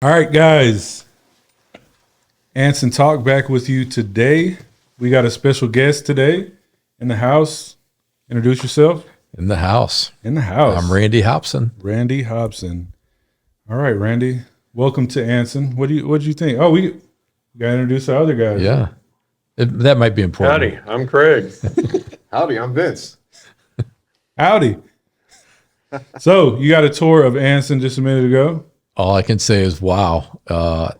All right, guys. Anson Talk back with you today. We got a special guest today in the house. Introduce yourself. In the house. In the house. I'm Randy Hobson. Randy Hobson. All right, Randy. Welcome to Anson. What did you think? Oh, we got to introduce our other guys. Yeah. That might be important. Howdy, I'm Craig. Howdy, I'm Vince. Howdy. So you got a tour of Anson just a minute ago. All I can say is, wow,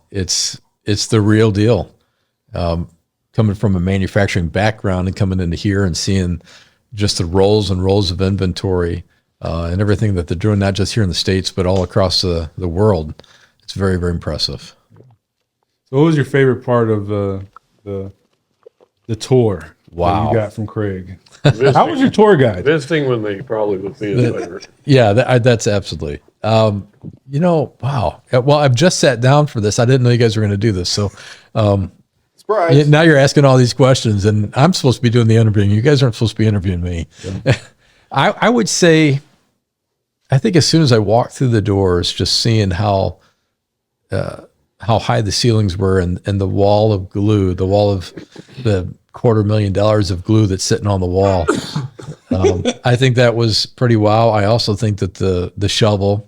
it's the real deal. Coming from a manufacturing background and coming into here and seeing just the rolls and rolls of inventory and everything that they're doing, not just here in the States, but all across the world. It's very, very impressive. So what was your favorite part of the tour Wow. that you got from Craig? How was your tour guide? Visiting with me probably would be his favorite. Yeah, that's absolutely. Wow. Well, I've just sat down for this. I didn't know you guys were going to do this. So Surprise. now you're asking all these questions, and I'm supposed to be doing the interviewing. You guys aren't supposed to be interviewing me. Yeah. I would say, I think as soon as I walked through the doors, just seeing how high the ceilings were and the wall of glue, the wall of the $250,000 of glue that's sitting on the wall. I think that was pretty wow. I also think that the shovel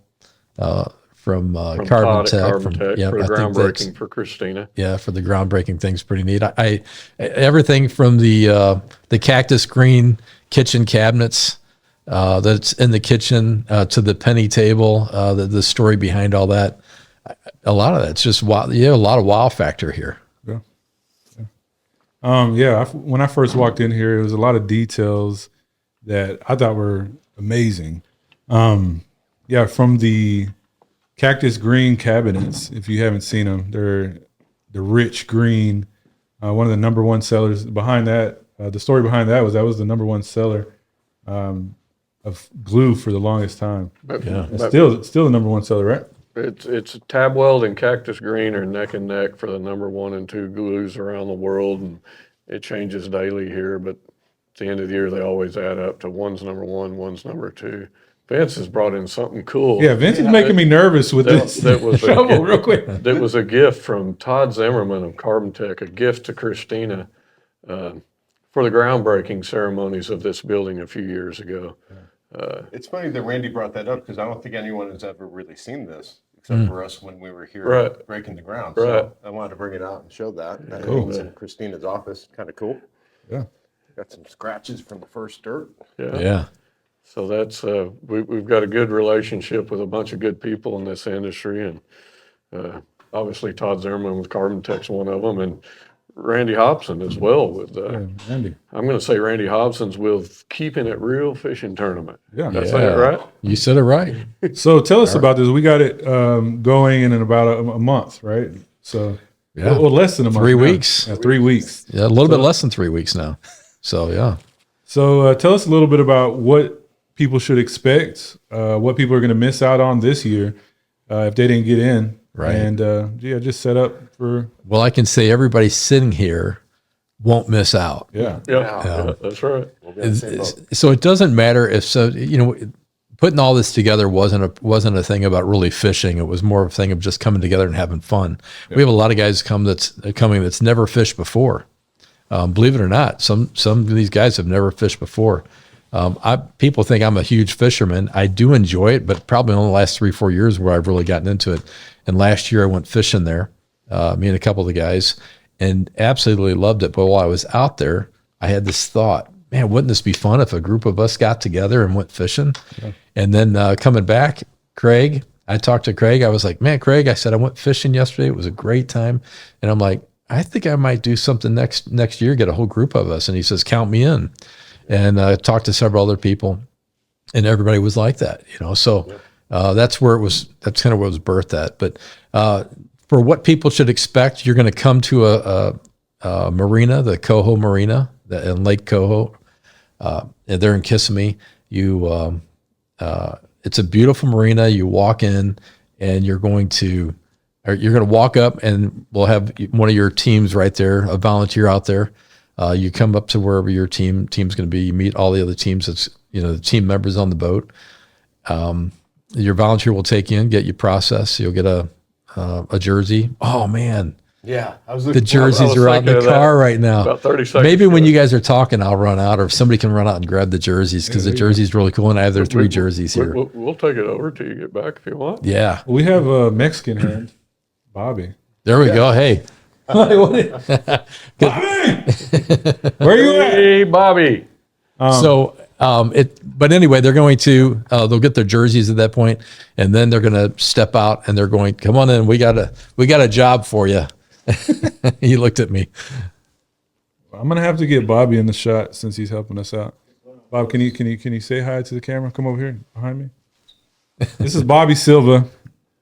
from Carbon Todd at Tech, Carbon Tech for the groundbreaking for Christina. Yeah, for the groundbreaking thing's pretty neat. I everything from the cactus green kitchen cabinets that's in the kitchen to the penny table, the story behind all that. A lot of that's just wow. You have a lot of wow factor here. When I first walked in here, it was a lot of details that I thought were amazing. From the cactus green cabinets, if you haven't seen them, they're the rich green. One of the number one sellers behind that. The story behind that was the number one seller of glue for the longest time. It's still the number one seller, right? It's tab weld and cactus green are neck and neck for the number 1 and 2 glues around the world, and it changes daily here. But at the end of the year, they always add up to one's number 1, one's number 2. Vince has brought in something cool. Yeah, Vince is making me nervous with this. That was shovel, real quick. That was a gift from Todd Zimmerman of Carbon Tech, a gift to Christina for the groundbreaking ceremonies of this building a few years ago. It's funny that Randy brought that up because I don't think anyone has ever really seen this except for us when we were here breaking the ground. Right. So I wanted to bring it out and show that. Cool. It's in Christina's office. Kind of cool. Yeah. Got some scratches from the first dirt. Yeah. So that's we've got a good relationship with a bunch of good people in this industry, and obviously Todd Zimmerman with Carbon Tech's one of them, and Randy Hobson as well. With Randy. I'm going to say Randy Hobson's with Keeping It Real Fishing Tournament. Yeah. Did I say it right? You said it right. So tell us about this. We got it going in about a month, right? So well, less than a month. 3 weeks. Yeah, 3 weeks. Yeah, a little bit less than 3 weeks now. So yeah. So tell us a little bit about what people should expect, what people are going to miss out on this year if they didn't get in. Right. And just set up for. Well, I can say everybody sitting here won't miss out. Yeah. Yeah, that's right. We'll be on the same boat. So it doesn't matter if putting all this together wasn't a thing about really fishing. It was more of a thing of just coming together and having fun. Yeah. We have a lot of guys coming that's never fished before. Believe it or not, some of these guys have never fished before. People think I'm a huge fisherman. I do enjoy it, but probably only the last 3-4 years where I've really gotten into it. And last year I went fishing there, me and a couple of the guys, and absolutely loved it. But while I was out there, I had this thought, man, wouldn't this be fun if a group of us got together and went fishing? Yeah. And then coming back, I talked to Craig. I was like, man, Craig, I said, I went fishing yesterday. It was a great time. And I'm like, I think I might do something next year, get a whole group of us. And he says, count me in. And I talked to several other people, and everybody was like that, So that's kind of where it was birthed at. But for what people should expect, you're going to come to a marina, the Coho Marina, in Lake Coho. They're in Kissimmee. It's a beautiful marina. You walk in, and you're going to walk up, and we'll have one of your teams right there, a volunteer out there. You come up to wherever your team's going to be. You meet all the other teams. That's the team members on the boat. Your volunteer will take you in, get you processed. You'll get a a jersey. Oh man, Yeah, I was the looking. jerseys are out in the thinking of car that right now. about 30 seconds Maybe when ago. you guys are talking, I'll run out, or if somebody can run out and grab the jerseys because the jersey's really cool, and I have their three jerseys here. We'll take it over till you get back if you want. Yeah, We have a Mexican hand, Bobby. there we go. Hey, Bobby, where you at? Hey, Bobby. but anyway, they're going to they'll get their jerseys at that point, and then they're going to step out and they're going, come on in, we got a job for you. He looked at me. I'm gonna have to get Bobby in the shot since he's helping us out. Bob, can you say hi to the camera? Come over here behind me. This is Bobby Silva.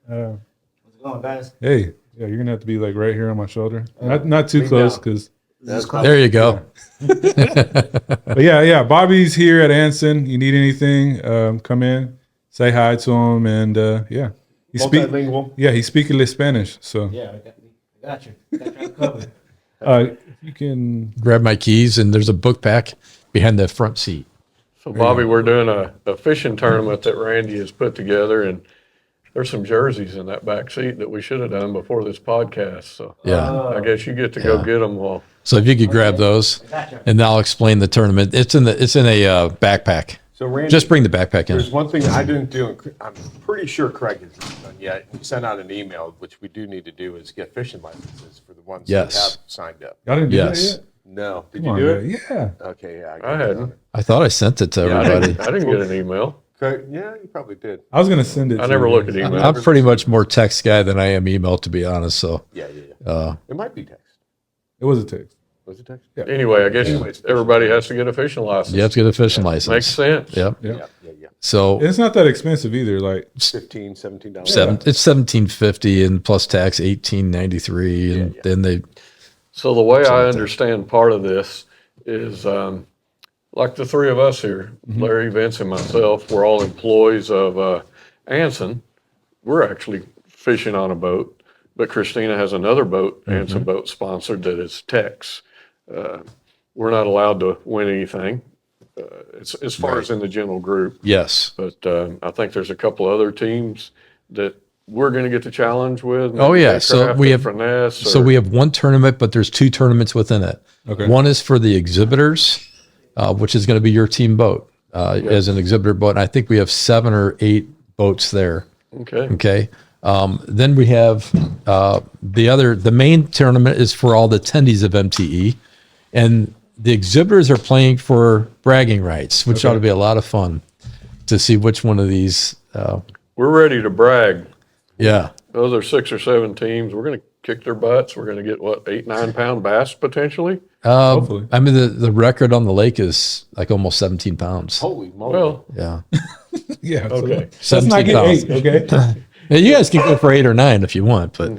What's going, guys? Hey, yeah, you're gonna have to be like right here on my shoulder, not too close, because. There you go. But yeah, Bobby's here at Anson. You need anything? Come in, say hi to him, and yeah, Multilingual. Yeah, he's speaking Spanish, so Yeah, I got you. Got you covered. if you can. Grab my keys, and there's a book pack behind the front seat. So, Bobby, we're doing a fishing tournament that Randy has put together, and there's some jerseys in that back seat that we should have done before this podcast. So, Yeah. I guess you get to go get them. Well, So if you could grab those, Gotcha. and I'll explain the tournament. It's in a backpack. So Randy, Just bring the backpack in. there's one thing I didn't do, and I'm pretty sure Craig hasn't done yet. He sent out an email, which we do need to do, is get fishing licenses for the ones Yes. that have signed up. Y'all didn't do Yes. that yet? No, did Come you on, do man. it? Yeah. Okay, yeah. I got hadn't. it. I thought I sent it to I everybody. didn't get an email. Craig, yeah, you probably did. I was gonna send it. I to never you. look at email. I'm pretty much more text guy than I am email, to be honest. So Yeah. It might be text. It was a text. Was it text? Yeah. Anyway, I guess everybody has to get a fishing license. you have to get a fishing license. Makes sense. Yep. Yeah. Yeah. So It's not that expensive either. Like, $15, $17. it's $17.50 and plus tax $18.93, and then they So the way I understand part of this is like the three of us here, Larry, Vince, and myself, we're all employees of Anson. We're actually fishing on a boat, but Christina has another boat, Anson boat sponsored, that is Tex. We're not allowed to win anything as far as in the general group, yes. but I think there's a couple other teams that we're going to get the challenge with. Oh, maybe yeah. So Crafton, we have- Finesse, So we have one tournament, but there's two tournaments within it. Okay. One is for the exhibitors, which is going to be your team boat as an exhibitor boat. And I think we have 7 or 8 boats there. Okay. Okay. Then we have the main tournament is for all the attendees of MTE, and the exhibitors are playing for bragging rights, which ought to be a lot of fun to see which one of these. We're ready to brag. Yeah. Those are 6 or 7 teams. We're going to kick their butts. We're going to get 8-9 pound bass potentially. hopefully. I mean, the record on the lake is like almost 17 pounds. Holy moly. Well, Yeah. Yeah. so Okay. let's not 17 get pounds. 8, okay? Yeah, you guys can go for 8 or 9 if you want, but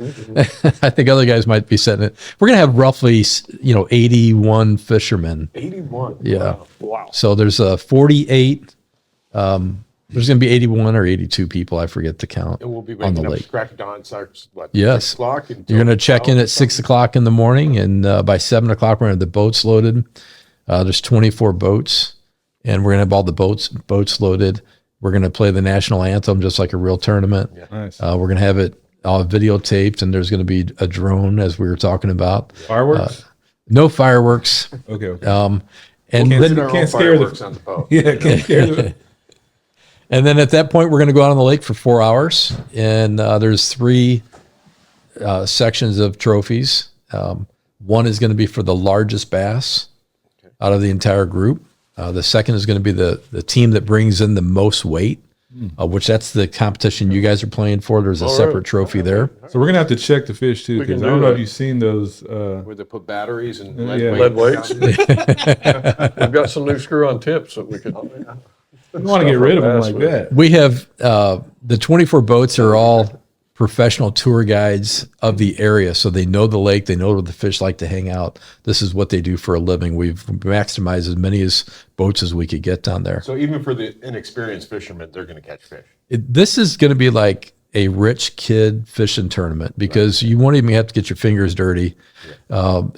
I think other guys might be setting it. We're going to have roughly, 81 fishermen. 81. Yeah. Wow. So there's 48. There's going to be 81 or 82 people. I forget the count And we'll be on the waking up lake. crack of dawn, starts what? Yes. 6 o'clock? You're going to check in at 6 o'clock in the morning, and by 7 o'clock, we're going to have the boats loaded. There's 24 boats, and we're going to have all the boats loaded. We're going to play the national anthem just like a real tournament. Yeah. Nice. We're going to have it all videotaped, and there's going to be a drone, as we were talking about. Fireworks. No fireworks. Okay. And Can't then, sit- Our own Can't scare the- fireworks on the boat. Yeah. Can't scare the- and then at that point, we're going to go out on the lake for 4 hours, and there's 3 sections of trophies. One is going to be for the largest bass out of the entire group. The second is going to be the team that brings in the most weight, which that's the competition you guys are playing for. There's a separate trophy there. So we're gonna have to check the fish too, We can because I do don't know that. if you've seen those. Where they put batteries and Yeah. lead weights. We've got some new screw-on tips that we could. You want to get rid of them like that. We have the 24 boats are all professional tour guides of the area, so they know the lake, they know where the fish like to hang out. This is what they do for a living. We've maximized as many as boats as we could get down there. So even for the inexperienced fishermen, they're going to catch fish. This is going to be like a rich kid fishing tournament because you won't even have to get your fingers dirty.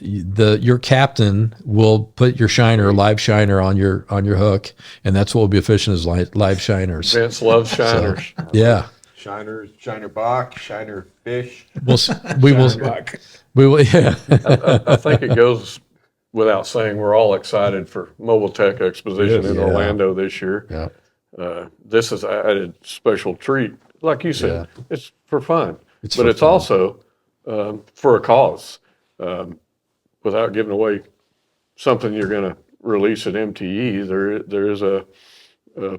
Your captain will put your live shiner on your hook, and that's what we'll be fishing is live shiners. Vince loves shiners. Yeah. Shiner, Shiner Bach, Shiner Fish. We will, yeah. I think it goes without saying, we're all excited for Mobile Tech Exposition Yes. in Yeah. Orlando this year. Yeah. This is added special treat. Like you said, it's for fun, It's but for it's fun. also for a cause. Without giving away something you're going to release at MTE, there is a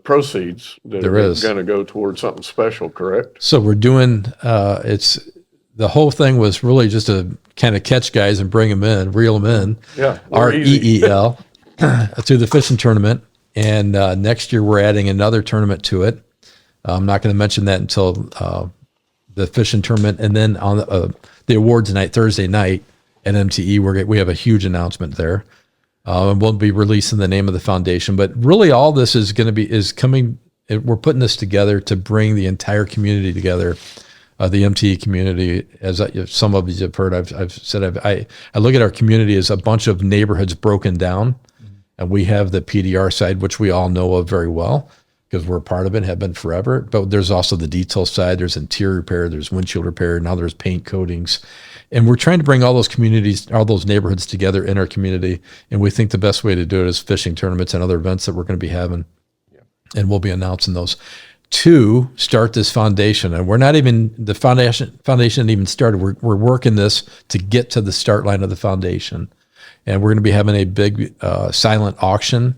proceeds that There are is. going to go towards something special, correct? So we're doing, the whole thing was really just to kind of catch guys and bring them in, reel them in. Yeah, we're easy. REEL to the fishing tournament. And next year we're adding another tournament to it. I'm not going to mention that until the fishing tournament. And then on the awards night, Thursday night at MTE, we have a huge announcement there. And we'll be releasing the name of the foundation. But really all this is going to be, we're putting this together to bring the entire community together. The MTE community, as some of you have heard, I've said, I look at our community as a bunch of neighborhoods broken down, and we have the PDR side, which we all know of very well because we're a part of it, have been forever. But there's also the detail side. There's interior repair. There's windshield repair. Now there's paint coatings, and we're trying to bring all those communities, all those neighborhoods together in our community. And we think the best way to do it is fishing tournaments and other events that we're going to be having, and we'll be announcing those. To start this foundation, and we're not even, the foundation isn't even started. We're working this to get to the start line of the foundation, and we're going to be having a big silent auction,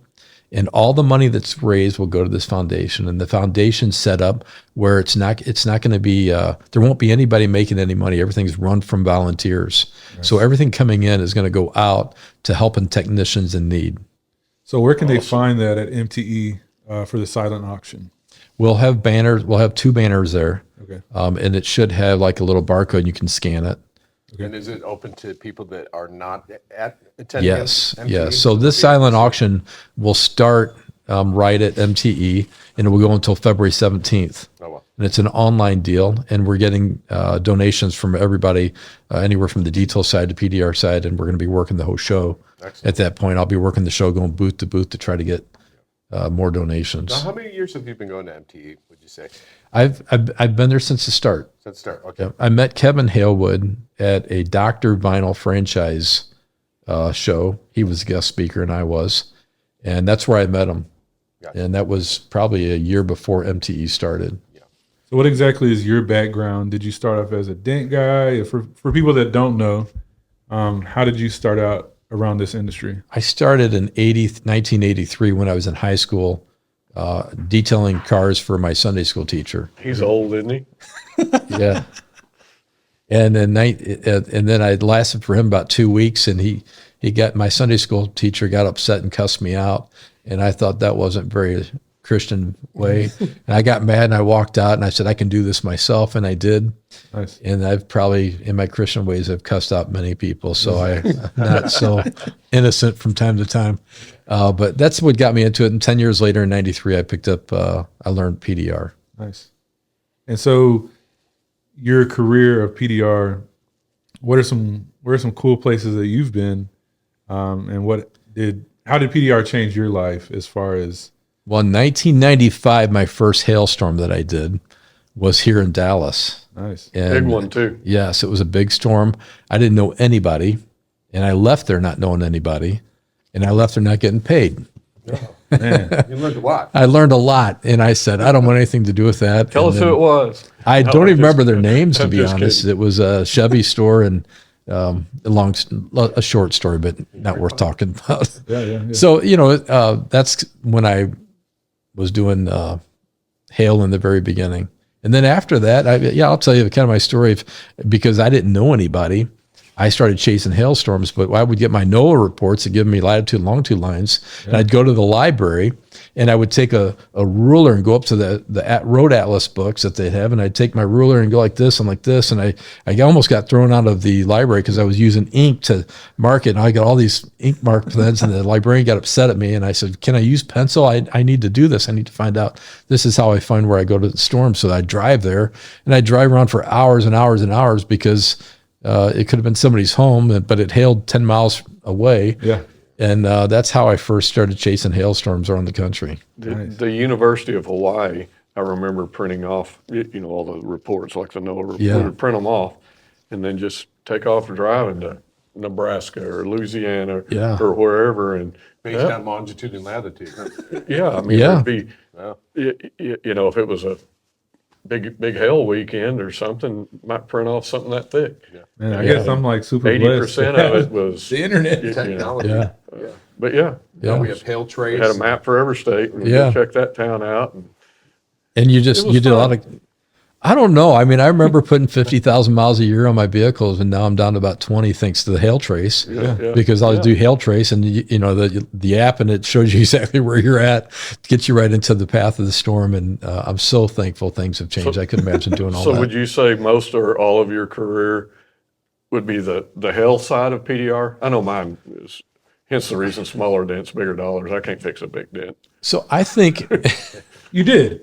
and all the money that's raised will go to this foundation. And the foundation set up where it's not going to be there won't be anybody making any money. Everything's run from volunteers. Nice. So everything coming in is going to go out to helping technicians in need. So where can they find that at MTE for the silent auction? We'll have banners. We'll have 2 banners there. Okay. And it should have like a little barcode. You can scan it. Okay. And is it open to people that are not attending? Yes. Yes. So this silent auction will start right at MTE, and it will go until February 17th. Oh, wow. And it's an online deal, and we're getting donations from everybody, anywhere from the detail side to PDR side, and we're going to be working the whole show. Excellent. At that point, I'll be working the show, going booth to booth to try to get more donations. Now, how many years have you been going to MTE, would you say? I've been there since the start. Since the start, okay. Yeah. I met Kevin Halewood at a Dr. Vinyl franchise show. He was a guest speaker and I was. And that's where I met him. Gotcha. And that was probably a year before MTE started. Yeah. So what exactly is your background? Did you start off as a dent guy? For people that don't know, how did you start out around this industry? I started in 1983 when I was in high school, detailing cars for my Sunday school teacher. He's old, isn't he? Yeah. And then I lasted for him about 2 weeks, and he got, my Sunday school teacher got upset and cussed me out, and I thought that wasn't very Christian way. And I got mad and I walked out and I said, I can do this myself. And I did. Nice. And I've probably, in my Christian ways, I've cussed out many people. So I'm not so innocent from time to time. But that's what got me into it. And 10 years later in 93, I picked up, I learned PDR. Nice. And so your career of PDR, what are some cool places that you've been? And how did PDR change your life as far as? Well, in 1995, my first hailstorm that I did was here in Dallas. Nice. And big one too. Yes, it was a big storm. I didn't know anybody, and I left there not knowing anybody, and I left there not getting paid. Oh, man, you learned a lot. I learned a lot, and I said, I don't want anything to do with that. Tell us who it was. I don't even remember their names, to be honest. Kidding. It was a Chevy store, and a short story, but not worth talking about. Yeah. So, that's when I was doing hail in the very beginning. And then after that, I'll tell you kind of my story. Because I didn't know anybody, I started chasing hailstorms, but I would get my NOAA reports and give me latitude and longitude lines. Yeah. And I'd go to the library and I would take a ruler and go up to the road atlas books that they'd have. And I'd take my ruler and go like this and like this. And I almost got thrown out of the library because I was using ink to mark it. And I got all these ink mark pens and the librarian got upset at me. And I said, can I use pencil? I need to do this. I need to find out. This is how I find where I go to the storm. So I drive there and I drive around for hours and hours and hours because it could have been somebody's home, but it hailed 10 miles away. Yeah. And that's how I first started chasing hailstorms around the country. The University of Hawaii I remember printing off, all the reports, like the NOAA report, Yeah. we would print them off and then just take off driving to Nebraska or Louisiana Yeah. or wherever. And Based on longitude and latitude. Huh? yeah, I mean, Yeah. there'd be, Wow. if it was a big hail weekend or something, might print off something that thick. Man, I guess I'm like super 80% blessed. of it was the internet. Technology. Yeah. But yeah, Yeah. We have hail we trace. had a map for every state. And Yeah. we'd check that town out. And And you It was did a lot fun. of, I don't know. I mean, I remember putting 50,000 miles a year on my vehicles, and now I'm down to about 20 thanks to the hail trace. Yeah. Because I'll Yeah. do hail trace, and the app, and it shows you exactly where you're at, gets you right into the path of the storm. And I'm so thankful things have changed. I couldn't imagine doing all So that. would you say most or all of your career would be the health side of PDR? I know mine is, hence the reason smaller dents, bigger dollars. I can't fix a big dent. So I think, You did.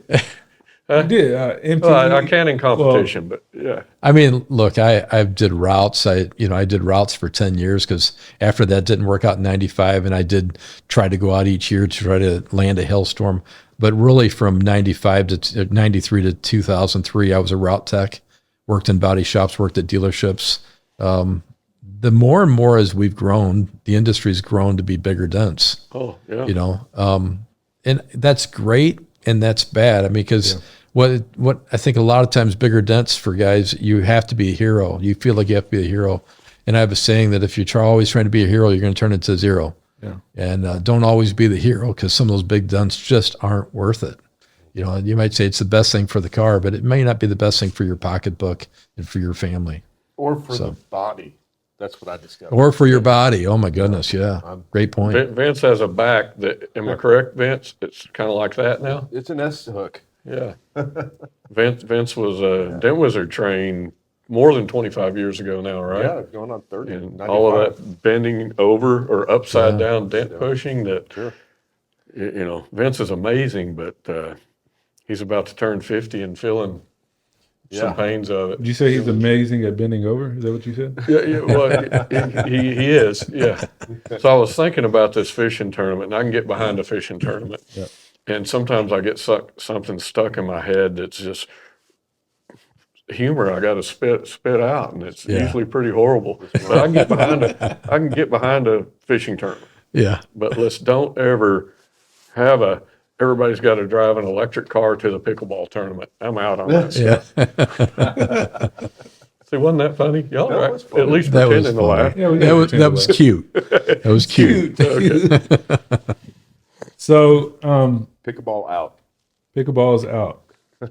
You did. MTV. Well, I can in competition, but yeah. I mean, look, I did routes. I did routes for 10 years because after that didn't work out in 95. And I did try to go out each year to try to land a hailstorm. But really from 95 to 93 to 2003, I was a route tech, worked in body shops, worked at dealerships. The more and more as we've grown, the industry's grown to be bigger dents, Oh, yeah. and that's great and that's bad. I mean, because what I think a lot of times bigger dents for guys, you have to be a hero. You feel like you have to be a hero. And I have a saying that if you're always trying to be a hero, you're going to turn into a zero. Yeah. And don't always be the hero because some of those big dents just aren't worth it. You might say it's the best thing for the car, but it may not be the best thing for your pocketbook and for your family Or for the body. That's what I discovered. or for your body. Oh my goodness. Yeah. Great point. Vince has a back that, am I correct, Vince? It's kind of like that now? It's an S hook. Yeah. Vince was a dent wizard trained more than 25 years ago now, right? Yeah, going on 30. And 95. all of that bending over or upside down dent pushing that, Sure. Vince is amazing, but he's about to turn 50 and feeling some pains of it. Did you say he's amazing at bending over? Is that what you said? Yeah, well, he is, yeah. So I was thinking about this fishing tournament, and I can get behind a fishing tournament. Yep. And sometimes I get something stuck in my head that's just humor I got to spit out, and it's usually pretty horrible. But I can get behind a fishing tournament. Yeah. But let's don't ever have everybody's got to drive an electric car to the pickleball tournament. I'm out on that stuff. Yeah. See, wasn't that funny? Y'all That right? was funny. At least That was pretending to laugh. funny. Yeah, we That was cute. That was cute. So, Pickleball out. pickleball is out.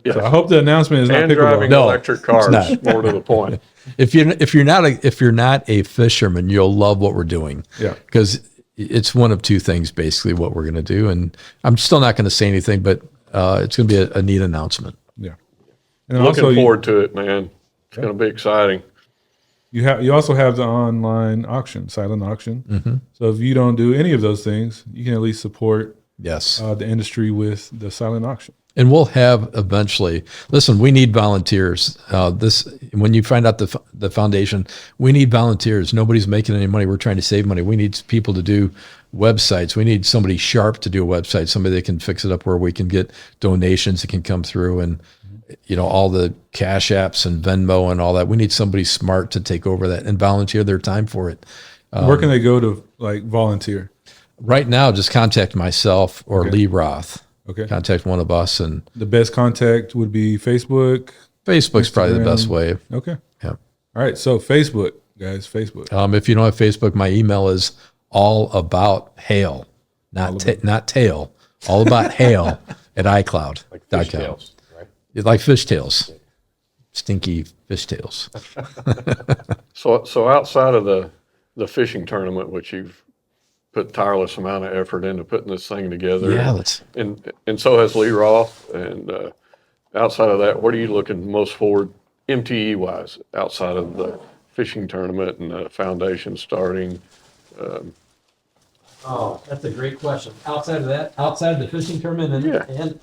Yes. So I hope the announcement is not And pickleball. driving No, electric cars. not. More to the point. If you're not a fisherman, you'll love what we're doing. Yeah. Because it's one of two things, basically, what we're going to do. And I'm still not going to say anything, but it's going to be a neat announcement. Yeah. And Looking also, forward to it, man. It's going to be exciting. you also have the online auction, silent auction. Mm-hmm. So if you don't do any of those things, you can at least support Yes. the industry with the silent auction. And we'll have eventually. Listen, we need volunteers. When you find out the foundation, we need volunteers. Nobody's making any money. We're trying to save money. We need people to do websites. We need somebody sharp to do a website. Somebody that can fix it up where we can get donations that can come through, and all the Cash Apps and Venmo and all that. We need somebody smart to take over that and volunteer their time for it. Where can they go to volunteer? Right now, just contact myself or Lee Roth. Okay. Contact one of us, and The best contact would be Facebook. Facebook's probably the Instagram. best way. Okay. Yeah. All right. So Facebook, guys, Facebook. If you don't have Facebook, my email is all about hail, not tail, all about hail at iCloud.com. Like fishtails, right? It's like fishtails, stinky fishtails. So outside of the fishing tournament, which you've put tireless amount of effort into putting this thing together. Yeah, and so has Lee Roth. And outside of that, what are you looking most forward, MTE wise, outside of the fishing tournament and the foundation starting? Oh, that's a great question. Outside of that, outside of the fishing tournament and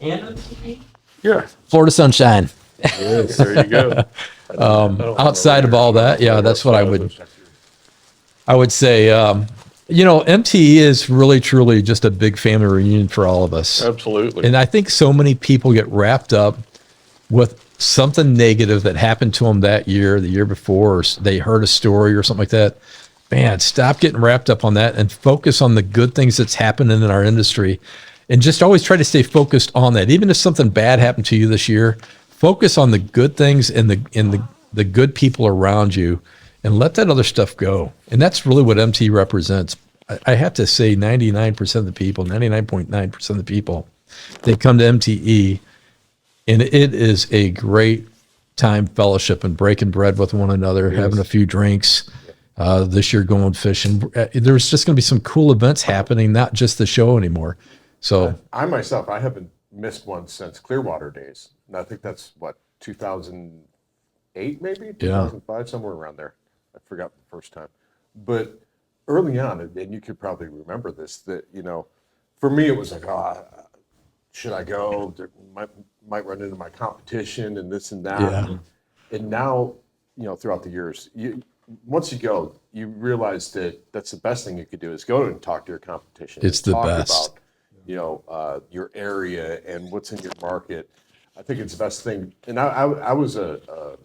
Yeah, Florida Sunshine. there you go. Outside of all that, yeah, that's what I would say. MTE is really, truly just a big family reunion for all of us. Absolutely. And I think so many people get wrapped up with something negative that happened to them that year, the year before, or they heard a story or something like that. Man, stop getting wrapped up on that and focus on the good things that's happening in our industry. And just always try to stay focused on that. Even if something bad happened to you this year, focus on the good things and the good people around you, and let that other stuff go. And that's really what MT represents. I have to say 99% of the people, 99.9% of the people, they come to MTE, and it is a great time fellowship and breaking bread with one another, having a few drinks. This year going fishing. There's just going to be some cool events happening, not just the show anymore. So I myself, I haven't missed one since Clearwater days. And I think that's what, 2008 maybe? 2005, somewhere around there. I forgot the first time. But early on, and you could probably remember this, that, for me it was like, should I go? There might run into my competition and this and that. Yeah. And now, throughout the years, once you go, you realize that that's the best thing you could do is go and talk to your competition. It's the talk best. About, your area and what's in your market. I think it's the best thing. And I was a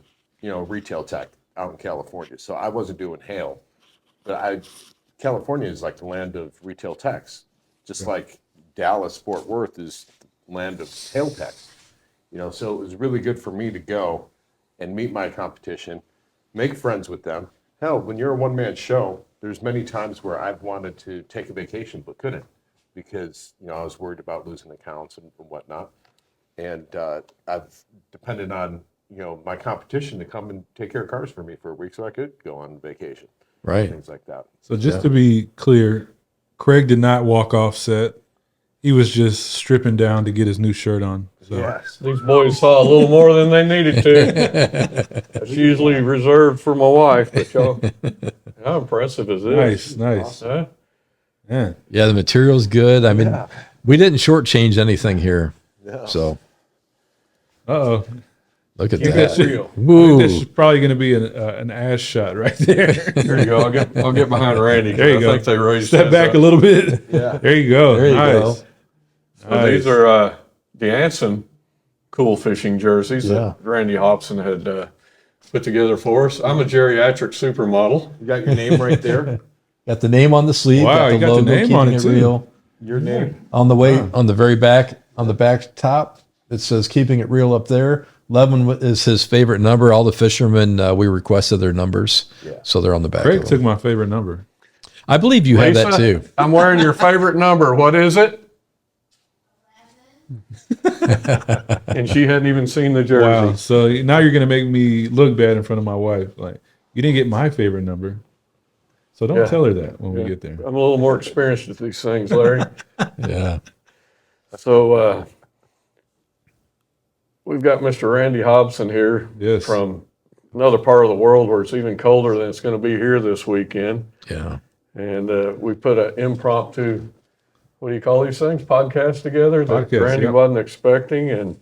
retail tech out in California, so I wasn't doing hail, but California is like the land of retail techs, just like Dallas, Fort Worth is the land of hail techs. So it was really good for me to go and meet my competition, make friends with them. Hell, when you're a one-man show, there's many times where I've wanted to take a vacation but couldn't because I was worried about losing accounts and whatnot. And I've depended on my competition to come and take care of cars for me for a week so I could go on vacation. Right. Things like that. So just to be clear, Craig did not walk off set. He was just stripping down to get his new shirt on. So. Yes. These boys saw a little more than they needed to. That's usually reserved for my wife, but y'all, how impressive is this? Nice. Huh? Yeah. Yeah, the material's good. I mean, we didn't shortchange anything here. Yeah. So Uh-oh. look at Keep that. it real. I think Woo. this is probably going to be an ass shot right there. There you go. I'll get behind Randy. There you I go. think they raised Step his back up. a little bit. Yeah. There you go. There you nice. go. So these are the Anson cool fishing jerseys Yeah. that Randy Hobson had put together for us. I'm a geriatric supermodel. You got your name right there. Got the name on the sleeve. Wow, you got the logo, name keeping on it, too. real. Your name. On the way, on the very back, on the back top, it says keeping it real up there. 11 is his favorite number. All the fishermen, we requested their numbers. Yeah. So they're on the back. Craig of took them. my favorite number. I believe you have that Lisa, too. I'm wearing your favorite number. What is it? And she hadn't even seen the jersey. Wow. So now you're going to make me look bad in front of my wife. Like, you didn't get my favorite number. So don't Yeah. tell her that when Yeah. we get there. I'm a little more experienced at these things, Larry. Yeah. So we've got Mr. Randy Hobson here Yes. from another part of the world where it's even colder than it's going to be here this weekend. Yeah. And we put an impromptu, what do you call these things, podcast together that Podcast, Randy yeah. wasn't expecting. And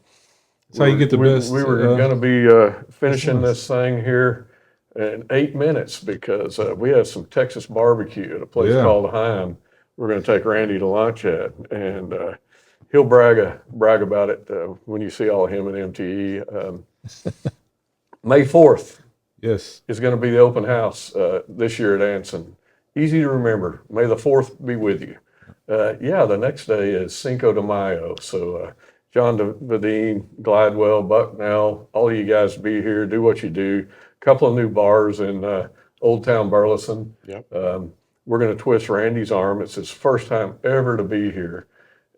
That's how you get the best. We were going to be finishing this thing here in 8 minutes because we have some Texas barbecue at a place Yeah. called Heim. We're going to take Randy to lunch at, and he'll brag about it when you see all of him at MTE. May 4th Yes. is going to be the open house this year at Anson. Easy to remember. May the 4th be with you. The next day is Cinco de Mayo. So John Vadine, Glidewell, Bucknell, all of you guys be here, do what you do. A couple of new bars in Old Town Burleson. Yep. We're going to twist Randy's arm. It's his first time ever to be here.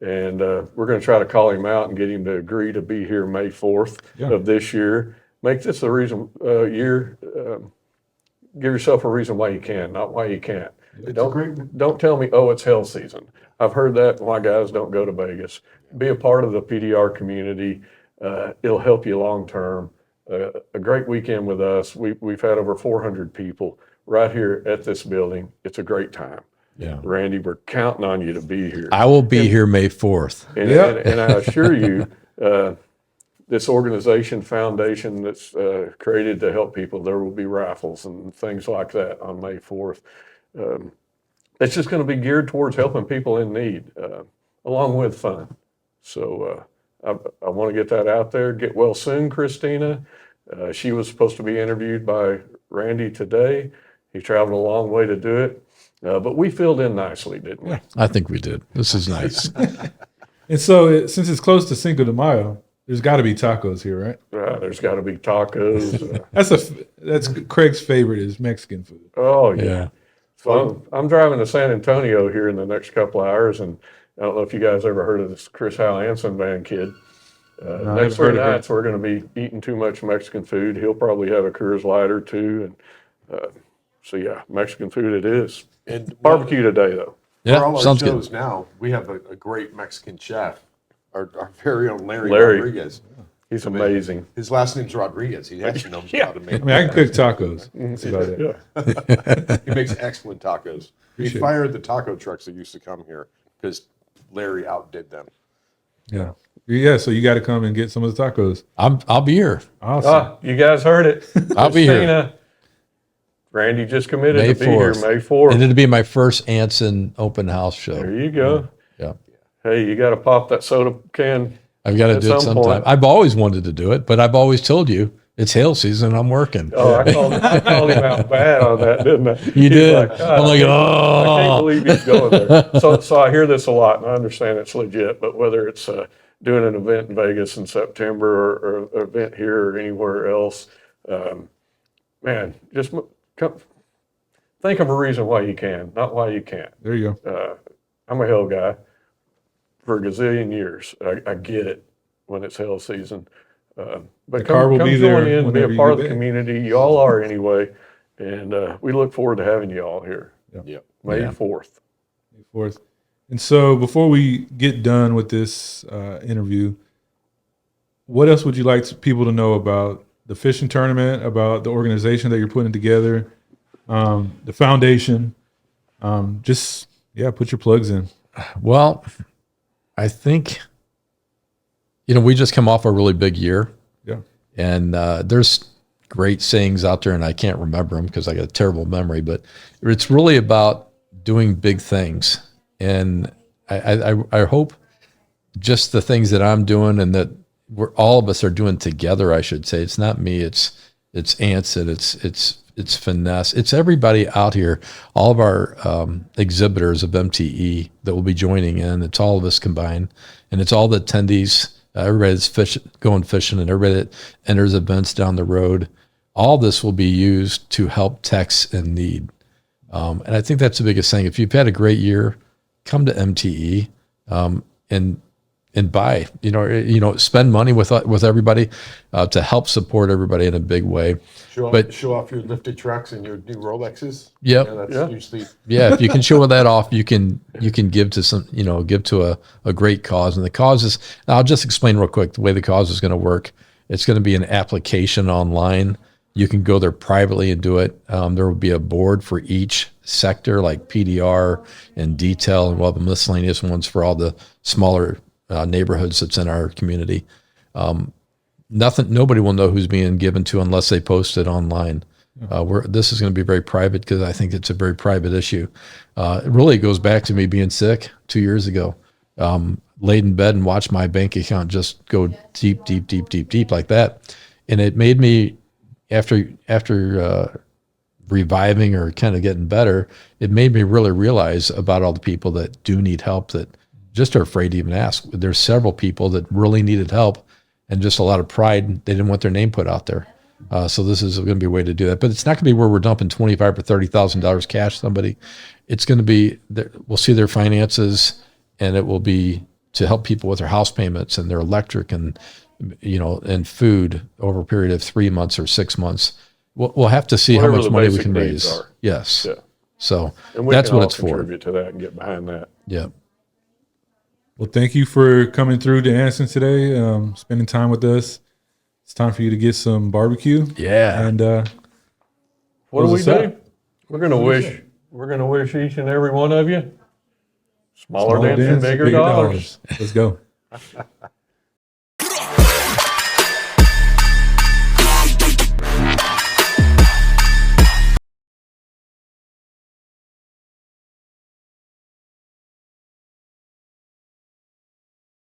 And we're going to try to call him out and get him to agree to be here May 4th of this year. Make this a reason give yourself a reason why you can, not why you can't. Don't tell me, oh, it's hell season. I've heard that why guys don't go to Vegas. Be a part of the PDR community. It'll help you long term. A great weekend with us. We've had over 400 people right here at this building. It's a great time. Yeah. Randy, we're counting on you to be here. I will be here May 4th. And I assure you, this organization, foundation that's created to help people, there will be raffles and things like that on May 4th. it's just going to be geared towards helping people in need, along with fun. So I want to get that out there. Get well soon, Christina. She was supposed to be interviewed by Randy today. He traveled a long way to do it, but we filled in nicely, didn't we? I think we did. This is nice. And so, since it's close to Cinco de Mayo, there's got to be tacos here, right? There's got to be tacos. That's Craig's favorite is Mexican food. Oh yeah. Yeah. So I'm driving to San Antonio here in the next couple of hours, and I don't know if you guys ever heard of this Chris Hal Anson band kid. No, Next I've heard 3 of it. nights we're going to be eating too much Mexican food. He'll probably have a Coors Light or two, and so yeah, Mexican food it is. And Barbecue today though. Yeah, for all our sounds shows good. now, we have a great Mexican chef, our very own Larry Rodriguez. He's amazing. His last name's Rodriguez. He actually knows how to make. I mean, I can cook tacos. That's about it. Yeah. He makes excellent tacos. He Appreciate it. fired the taco trucks that used to come here because Larry outdid them. Yeah. Yeah. So you got to come and get some of the tacos. I'll be here. Awesome. You guys heard it. I'll be here. Christina, Randy just committed May to be here 4th. May 4th. And it'll be my first Anson open house show. There you go. Yeah. Hey, you got to pop that soda can. I've got to At do it some sometime. point. I've always wanted to do it, but I've always told you it's hail season. I'm working. Oh, I called him out bad on that, didn't I? You He's did. like, "God, I'm like, I can't oh. believe he's going there. So I hear this a lot, and I understand it's legit. But whether it's doing an event in Vegas in September or an event here or anywhere else, man, just think of a reason why you can, not why you can't. There you go. I'm a hell guy for a gazillion years. I get it when it's hell season. But car will come be join there in, be whenever a you part of get the back. community. You all are anyway. And we look forward to having you all here. Yeah. May Yeah. 4th. Fourth. And so before we get done with this interview, what else would you like people to know about the fishing tournament, about the organization that you're putting together, the foundation? Just put your plugs in. Well, I think, we just come off a really big year. Yeah. And there's great sayings out there, and I can't remember them because I got a terrible memory, but it's really about doing big things. And I hope just the things that I'm doing and that all of us are doing together, I should say. It's not me, it's Anson, it's Finesse, it's everybody out here, all of our exhibitors of MTE that will be joining in. It's all of us combined, and it's all the attendees, everybody that's going fishing, and everybody that enters events down the road. All this will be used to help techs in need. And I think that's the biggest thing. If you've had a great year, come to MTE and buy, spend money with everybody to help support everybody in a big way. Show off your lifted trucks and your new Rolexes. Yep. That's Yeah. usually Yeah, if you can show that off, you can give to some, give to a great cause. And the cause is, I'll just explain real quick the way the cause is going to work. It's going to be an application online. You can go there privately and do it. There will be a board for each sector, like PDR and detail, and we'll have miscellaneous ones for all the smaller neighborhoods that's in our community. Nobody will know who's being given to unless they post it online. This is going to be very private because I think it's a very private issue. It really goes back to me being sick 2 years ago. Laid in bed and watched my bank account just go deep like that. And it made me, after reviving or kind of getting better, it made me really realize about all the people that do need help that just are afraid to even ask. There's several people that really needed help, and just a lot of pride. They didn't want their name put out there. So this is going to be a way to do that. But it's not going to be where we're dumping $25,000 or $30,000 cash somebody. It's going to be, we'll see their finances, and it will be to help people with their house payments and their electric and food over a period of 3 months or 6 months. We'll have to see Whatever how much the money we basic can needs raise. are. Yes. Yeah. So And we that's can what all it's for. contribute to that and get behind that. Yeah. Well, thank you for coming through to Anson today, spending time with us. It's time for you to get some barbecue. Yeah. And What do we Close us do? out. We're gonna wish each and every one of you smaller dancing, bigger dollars. Let's go.